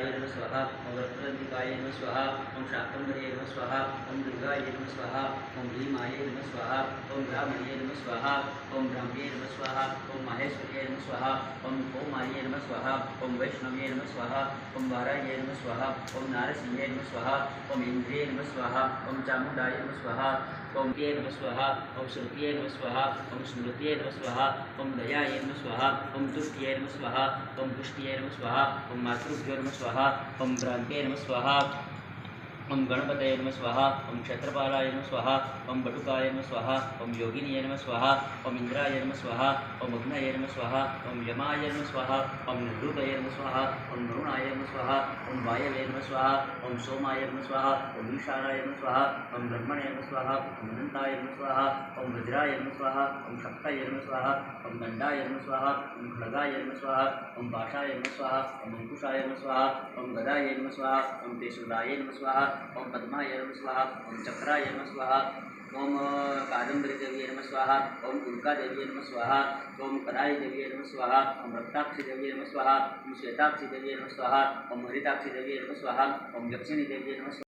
वक्रतुण्डाय नमः स्वाहा ओम वक्रतुण्डिकाय नमः स्वाहा ओम शाकंभरे नमः स्वाहा ओम दुर्गाय नमः स्वाहा ओम भीमाय नमः स्वाहा ओम ब्राह्मणे नमः स्वाहा ओम ब्राह्मणे नमः स्वाहा ओम माहेश्वर्ये नमः स्वाहा ओम ओमाय नमः स्वाहा ओम वैष्णवे नमः स्वाहा ओम वाराय नमः स्वाहा ओम नारसिंहे नमः स्वाहा ओम इंद्रिये नमः स्वाहा ओम चामुंडाय नमः स्वाहा ओम ते नमः स्वाहा ओम श्रुतिये नमः स्वाहा ओम स्मृतिये नमः स्वाहा ओम दयाये नमः स्वाहा ओम तुष्टिये नमः स्वाहा ओम पुष्टिये नमः स्वाहा ओम मातृभ्यो नमः स्वाहा ओम भ्रांते नमः स्वाहा ओम गणपतये नमः स्वाहा ओम क्षत्रपालाय नमः स्वाहा ओम बटुकाय नमः स्वाहा ओम योगिनीय नमः स्वाहा ओम इंद्राय नमः स्वाहा ओम अग्नये नमः स्वाहा ओम यमाय नमः स्वाहा ओम निर्धूतये नमः स्वाहा ओम वरुणाय नमः स्वाहा ओम वायवे नमः स्वाहा ओम सोमाय नमः स्वाहा ओम ईशानाय नमः स्वाहा ओम ब्रह्मणे नमः स्वाहा ओम अनंताय नमः स्वाहा ओम वज्राय नमः स्वाहा ओम शक्तये नमः स्वाहा ओम दंडाय नमः स्वाहा ओम खड्गाय नमः स्वाहा ओम पाशाय नमः स्वाहा ओम अंकुशाय नमः स्वाहा ओम गदाय नमः स्वाहा ओम त्रिशूलाय नमः स्वाहा ओम पद्माय नमः स्वाहा ओम चक्राय नमः स्वाहा ओम कादम्बरी देवी नमः स्वाहा ओम उल्का देवी नमः स्वाहा ओम कराई देवी नमः स्वाहा ओम रक्ताक्षी देवी नमः स्वाहा ओम श्वेताक्षी देवी नमः स्वाहा ओम हरिताक्षी देवी नमः स्वाहा ओम दक्षिणी देवी नमः स्वाहा।